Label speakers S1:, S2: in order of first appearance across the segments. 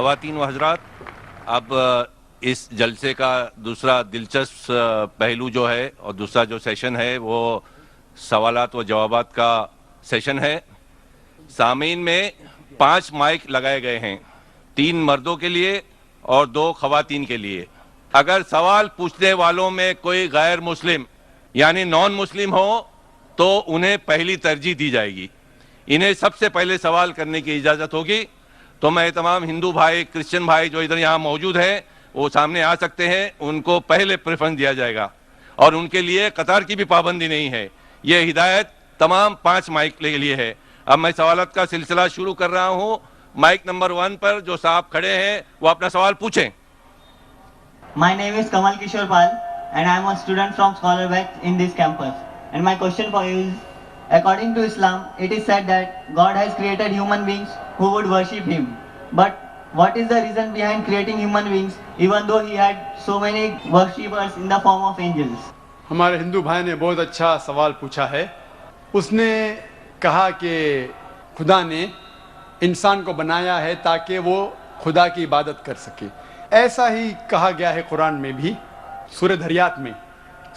S1: خواتین و حضرات، اب اس جلسے کا دوسرا دلچسپ پہلو جو ہے اور دوسرا جو سیشن ہے وہ سوالات و جوابات کا سیشن ہے۔ سامعین میں 5 مائک لگائے گئے ہیں، 3 مردوں کے لیے اور 2 خواتین کے لیے۔ اگر سوال پوچھنے والوں میں کوئی غیر مسلم یعنی نان مسلم ہو تو انہیں پہلی ترجیح دی جائے گی، انہیں سب سے پہلے سوال کرنے کی اجازت ہوگی۔ تو میں تمام ہندو بھائی، کرسچن بھائی جو ادھر یہاں موجود ہیں وہ سامنے آ سکتے ہیں، ان کو پہلے پریفرنس دیا جائے گا اور ان کے لیے قطار کی بھی پابندی نہیں ہے۔ یہ ہدایت تمام 5 مائک کے لیے ہے۔ اب میں سوالات کا سلسلہ شروع کر رہا ہوں۔ مائک نمبر 1 پر جو صاحب کھڑے ہیں وہ اپنا سوال پوچھیں۔
S2: My name is Kamal Kishore Pal and I am a student from Scholar West in this campus. And my question for you is, according to Islam, it is said that God has created human beings who would worship Him. But what is the reason behind creating human beings even though He had so many worshippers in the form of angels?
S3: ہمارے ہندو بھائی نے بہت اچھا سوال پوچھا ہے۔ اس نے کہا کہ خدا نے انسان کو بنایا ہے تاکہ وہ خدا کی عبادت کر سکے۔ ایسا ہی کہا گیا ہے قرآن میں بھی، سورہ دھریات میں،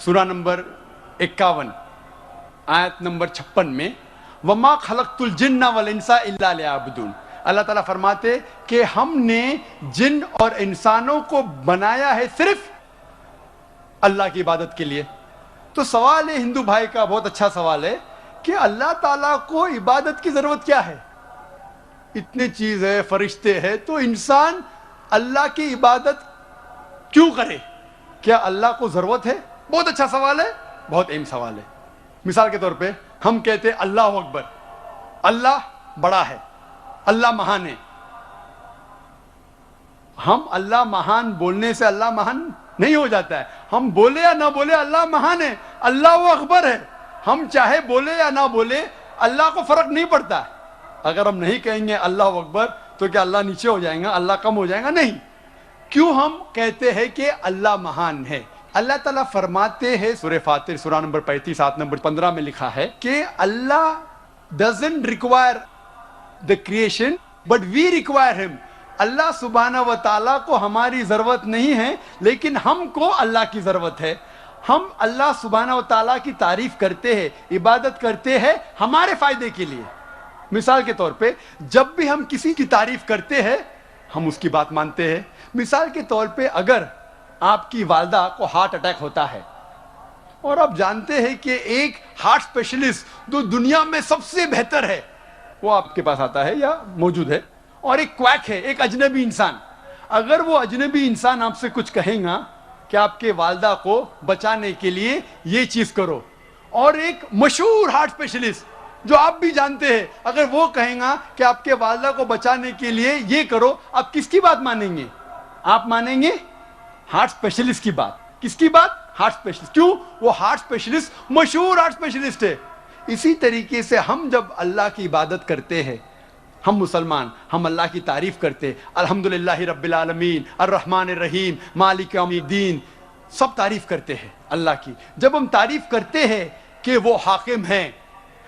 S3: سورہ نمبر 51 آیت نمبر 56 میں، وَمَا خَلَقْتُ الْجِنَّ وَالْإِنسَ إِلَّا لِيَعْبُدُونَ۔ اللہ تعالیٰ فرماتے کہ ہم نے جن اور انسانوں کو بنایا ہے صرف اللہ کی عبادت کے لیے۔ تو سوال ہے ہندو بھائی کا، بہت اچھا سوال ہے کہ اللہ تعالیٰ کو عبادت کی ضرورت کیا ہے؟ اتنے چیز ہے، فرشتے ہیں، تو انسان اللہ کی عبادت کیوں کرے؟ کیا اللہ کو ضرورت ہے؟ بہت اچھا سوال ہے، بہت اہم سوال ہے۔ مثال کے طور پہ ہم کہتے ہیں اللہ اکبر، اللہ بڑا ہے، اللہ مہان ہے۔ ہم اللہ مہان بولنے سے اللہ مہان نہیں ہو جاتا ہے۔ ہم بولے یا نہ بولے اللہ مہان ہے، اللہ اکبر ہے۔ ہم چاہے بولے یا نہ بولے اللہ کو فرق نہیں پڑتا۔ اگر ہم نہیں کہیں گے اللہ اکبر تو کیا اللہ نیچے ہو جائیں گا، اللہ کم ہو جائے گا؟ نہیں۔ کیوں ہم کہتے ہیں کہ اللہ مہان ہے؟ اللہ تعالیٰ فرماتے ہیں سورہ فاطر سورہ نمبر 35 آیت نمبر 15 میں لکھا ہے کہ اللہ doesn't require the creation but we require him۔ اللہ سبحانہ و تعالیٰ کو ہماری ضرورت نہیں ہے لیکن ہم کو اللہ کی ضرورت ہے۔ ہم اللہ سبحانہ و تعالیٰ کی تعریف کرتے ہیں، عبادت کرتے ہیں ہمارے فائدے کے لیے۔ مثال کے طور پہ جب بھی ہم کسی کی تعریف کرتے ہیں ہم اس کی بات مانتے ہیں۔ مثال کے طور پہ اگر آپ کی والدہ کو ہارٹ اٹیک ہوتا ہے اور آپ جانتے ہیں کہ ایک ہارٹ اسپیشلسٹ جو دنیا میں سب سے بہتر ہے وہ آپ کے پاس آتا ہے یا موجود ہے، اور ایک کویک ہے، ایک اجنبی انسان، اگر وہ اجنبی انسان آپ سے کچھ کہیں گا کہ آپ کے والدہ کو بچانے کے لیے یہ چیز کرو، اور ایک مشہور ہارٹ اسپیشلسٹ جو آپ بھی جانتے ہیں اگر وہ کہیں گا کہ آپ کے والدہ کو بچانے کے لیے یہ کرو، آپ کس کی بات مانیں گے؟ آپ مانیں گے ہارٹ اسپیشلسٹ کی بات۔ کس کی بات؟ Heart specialist. کیوں؟ وہ ہارٹ اسپیشلسٹ مشہور ہارٹ اسپیشلسٹ ہے۔ اسی طریقے سے ہم جب اللہ کی عبادت کرتے ہیں، ہم مسلمان، ہم اللہ کی تعریف کرتے، الحمدللہ رب العالمین الرحمن الرحیم مالک یوم الدین، سب تعریف کرتے ہیں اللہ کی۔ جب ہم تعریف کرتے ہیں کہ وہ حاکم ہیں،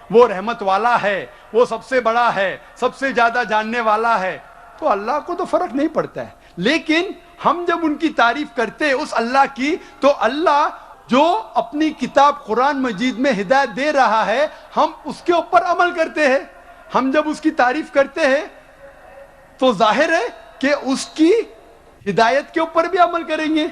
S3: وہ رحمت والا ہے، وہ سب سے بڑا ہے، سب سے زیادہ جاننے والا ہے، تو اللہ کو تو فرق نہیں پڑتا ہے۔ لیکن ہم جب ان کی تعریف کرتے ہیں اس اللہ کی، تو اللہ جو اپنی کتاب قرآن مجید میں ہدایت دے رہا ہے ہم اس کے اوپر عمل کرتے ہیں۔ ہم جب اس کی تعریف کرتے ہیں تو ظاہر ہے کہ اس کی ہدایت کے اوپر بھی عمل کریں گے۔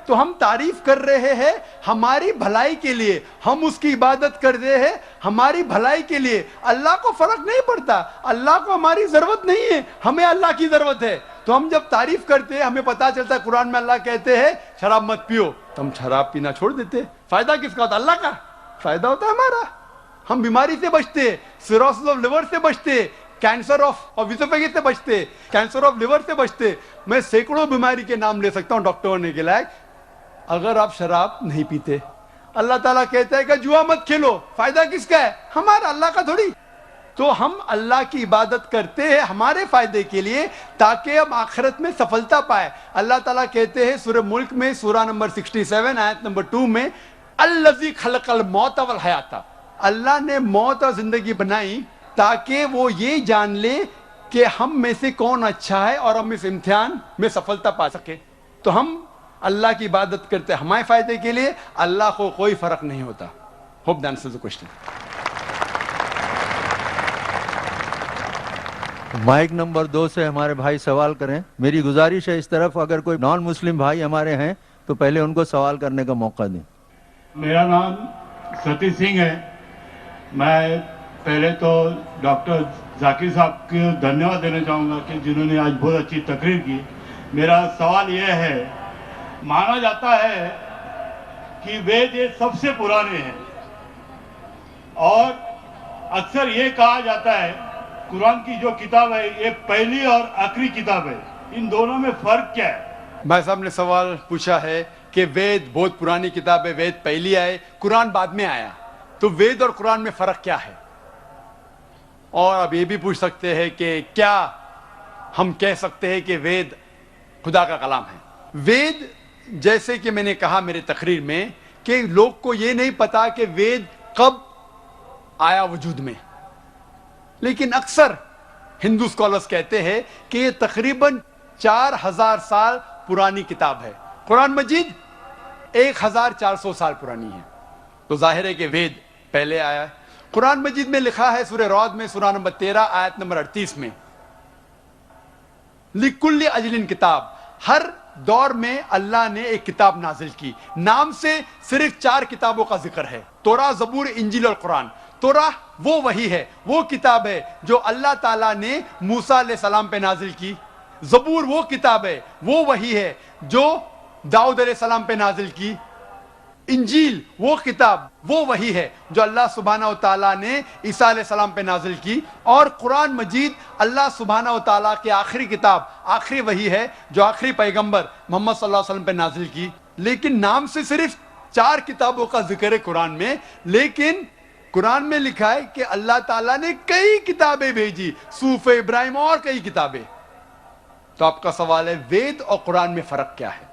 S3: تو ہم تعریف کر رہے ہیں ہماری بھلائی کے لیے، ہم اس کی عبادت کر رہے ہیں ہماری بھلائی کے لیے۔ اللہ کو فرق نہیں پڑتا، اللہ کو ہماری ضرورت نہیں ہے، ہمیں اللہ کی ضرورت ہے۔ تو ہم جب تعریف کرتے ہیں ہمیں پتا چلتا ہے قرآن میں اللہ کہتے ہیں شراب مت پیو، تو ہم شراب پینا چھوڑ دیتے ہیں۔ فائدہ کس کا ہوتا ہے؟ اللہ کا فائدہ ہوتا ہے ہمارا۔ ہم بیماری سے بچتے، سیروسس آف لیور سے بچتے، کینسر آف ویسوفیگس سے بچتے، کینسر آف لیور سے بچتے۔ میں سینکڑوں بیماری کے نام لے سکتا ہوں ڈاکٹر ہونے کے لائق، اگر آپ شراب نہیں پیتے۔ اللہ تعالیٰ کہتا ہے کہ جوا مت کھیلو، فائدہ کس کا ہے؟ ہمارا، اللہ کا تھوڑی۔ تو ہم اللہ کی عبادت کرتے ہیں ہمارے فائدے کے لیے تاکہ ہم آخرت میں سفلتا پائے۔ اللہ تعالیٰ کہتے ہیں سورہ ملک میں سورہ نمبر 67 آیت نمبر 2 میں، الذی خلق الموت والحیات، اللہ نے موت اور زندگی بنائی تاکہ وہ یہ جان لے کہ ہم میں سے کون اچھا ہے اور ہم اس امتحان میں سفلتا پا سکے. تو ہم اللہ کی عبادت کرتے ہیں ہمارے فائدے کے لیے, اللہ کو کوئی فرق نہیں ہوتا. Hope that answers the question.
S4: Mic number 2 سے ہمارے بھائی سوال کریں. میری گزارش ہے اس طرف اگر کوئی نان مسلم بھائی ہمارے ہیں تو پہلے ان کو سوال کرنے کا موقع دیں.
S5: میرا نام ستیش سنگھ ہے. میں پہلے تو ڈاکٹر ذاکر صاحب کو دھنیہ واد دینا چاہوں گا کہ جنہوں نے آج بہت اچھی تقریر کی. میرا سوال یہ ہے, مانا جاتا ہے کہ وید یہ سب سے پرانے ہیں اور اکثر یہ کہا جاتا ہے قرآن کی جو کتاب ہے یہ پہلی اور آخری کتاب ہے, ان دونوں میں فرق کیا ہے؟
S3: بھائی صاحب نے سوال پوچھا ہے کہ وید بہت پرانی کتاب ہے, وید پہلی آئے, قرآن بعد میں آیا, تو وید اور قرآن میں فرق کیا ہے؟ اور اب یہ بھی پوچھ سکتے ہیں کہ کیا ہم کہہ سکتے ہیں کہ وید خدا کا کلام ہے؟ وید جیسے کہ میں نے کہا میرے تقریر میں کہ لوگ کو یہ نہیں پتا کہ وید کب آیا وجود میں, لیکن اکثر ہندو اسکالرز کہتے ہیں کہ یہ تقریباً 4000 سال پرانی کتاب ہے. قرآن مجید 1400 سال پرانی ہے, تو ظاہر ہے کہ وید پہلے آیا ہے. قرآن مجید میں لکھا ہے سورہ رعد میں سورہ نمبر 13 آیت نمبر 38 میں, لِكُلِّ اجلٍ کتاب, ہر دور میں اللہ نے ایک کتاب نازل کی. نام سے صرف 4 کتابوں کا ذکر ہے, توراہ, زبور, انجیل اور قرآن. توراہ وہ وحی ہے, وہ کتاب ہے جو اللہ تعالیٰ نے موسیٰ علیہ السلام پہ نازل کی. زبور وہ کتاب ہے, وہ وحی ہے جو داؤد علیہ السلام پہ نازل کی. انجیل وہ کتاب, وہ وحی ہے جو اللہ سبحانہ و تعالیٰ نے عیسیٰ علیہ السلام پہ نازل کی. اور قرآن مجید اللہ سبحانہ و تعالیٰ کی آخری کتاب, آخری وحی ہے جو آخری پیغمبر محمد صلی اللہ علیہ وسلم پہ نازل کی. لیکن نام سے صرف 4 کتابوں کا ذکر ہے قرآن میں, لیکن قرآن میں لکھا ہے کہ اللہ تعالیٰ نے کئی کتابیں بھیجی, صحف ابراہیم اور کئی کتابیں. تو آپ کا سوال ہے وید اور قرآن میں فرق کیا ہے؟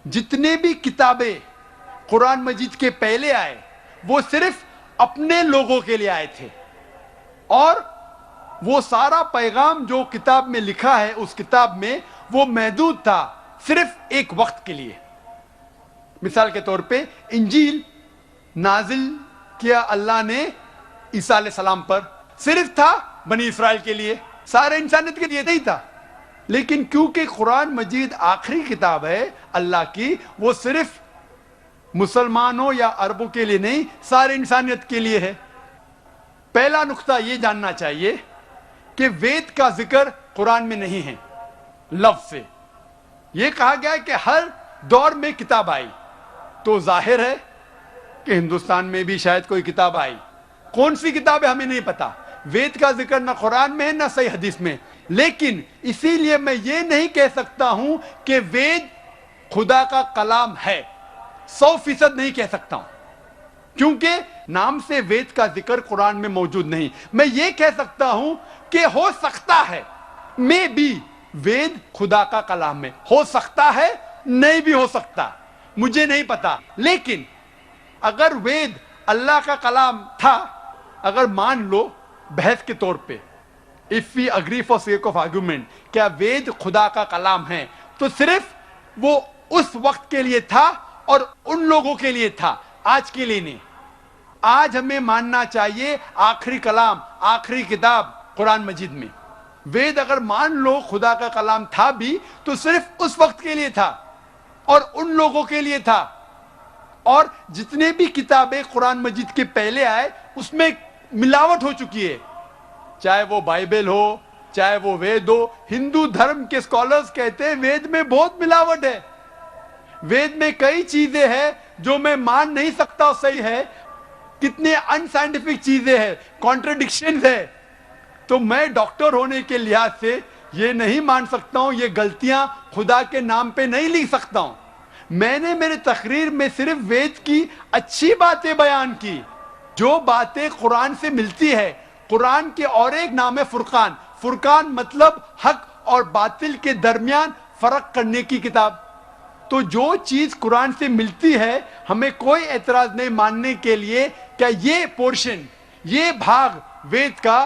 S3: جتنے بھی کتابیں قرآن مجید کے پہلے آئے وہ صرف اپنے لوگوں کے لیے آئے تھے, اور وہ سارا پیغام جو کتاب میں لکھا ہے اس کتاب میں وہ محدود تھا صرف ایک وقت کے لیے. مثال کے طور پہ انجیل نازل کیا اللہ نے عیسیٰ علیہ السلام پر, صرف تھا بنی اسرائیل کے لیے, سارے انسانیت کے لیے نہیں تھا. لیکن کیونکہ قرآن مجید آخری کتاب ہے اللہ کی, وہ صرف مسلمانوں یا عربوں کے لیے نہیں, سارے انسانیت کے لیے ہے. پہلا نقطہ یہ جاننا چاہیے کہ وید کا ذکر قرآن میں نہیں ہے لفظ سے. یہ کہا گیا ہے کہ ہر دور میں کتاب آئی, تو ظاہر ہے کہ ہندوستان میں بھی شاید کوئی کتاب آئی. کون سی کتاب ہے ہمیں نہیں پتا. وید کا ذکر نہ قرآن میں ہے نہ صحیح حدیث میں. لیکن اسی لیے میں یہ نہیں کہہ سکتا ہوں کہ وید خدا کا کلام ہے, 100% نہیں کہہ سکتا ہوں, کیونکہ نام سے وید کا ذکر قرآن میں موجود نہیں. میں یہ کہہ سکتا ہوں کہ ہو سکتا ہے, میں بھی وید خدا کا کلام ہے, ہو سکتا ہے, نہیں بھی ہو سکتا, مجھے نہیں پتا. لیکن اگر وید اللہ کا کلام تھا, اگر مان لو بحث کے طور پہ, if we agree for sake of argument, کیا وید خدا کا کلام ہے, تو صرف وہ اس وقت کے لیے تھا اور ان لوگوں کے لیے تھا, آج کے لیے نہیں. آج ہمیں ماننا چاہیے آخری کلام, آخری کتاب قرآن مجید میں. وید اگر مان لو خدا کا کلام تھا بھی تو صرف اس وقت کے لیے تھا اور ان لوگوں کے لیے تھا. اور جتنے بھی کتابیں قرآن مجید کے پہلے آئے اس میں ملاوٹ ہو چکی ہے, چاہے وہ بائبل ہو, چاہے وہ وید ہو. ہندو دھرم کے اسکالرز کہتے ہیں وید میں بہت ملاوٹ ہے, وید میں کئی چیزیں ہیں جو میں مان نہیں سکتا صحیح ہے, کتنے ان سائنٹیفک چیزیں ہیں, کانٹرڈکشنز ہے. تو میں ڈاکٹر ہونے کے لحاظ سے یہ نہیں مان سکتا ہوں, یہ غلطیاں خدا کے نام پہ نہیں لکھ سکتا ہوں. میں نے میرے تقریر میں صرف وید کی اچھی باتیں بیان کی, جو باتیں قرآن سے ملتی ہے. قرآن کے اور ایک نام ہے فرقان. فرقان مطلب حق اور باطل کے درمیان فرق کرنے کی کتاب. تو جو چیز قرآن سے ملتی ہے ہمیں کوئی اعتراض نہیں ماننے کے لیے کہ یہ پورشن, یہ بھاگ وید کا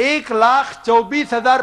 S3: 1,24,000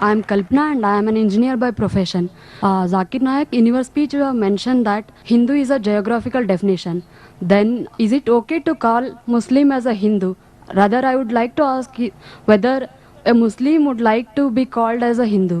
S6: I am Kalpana and I am an engineer by profession. Zakir Naik, in your speech you have mentioned that Hindu is a geographical definition. Then is it okay to call Muslim as a Hindu? Rather, I would like to ask whether a Muslim would like to be called as a Hindu.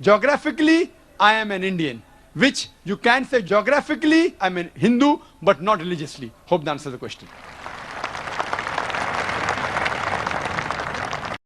S3: geographically I am an Indian, which you can say geographically I am a Hindu but not religiously. Hope that answers the question.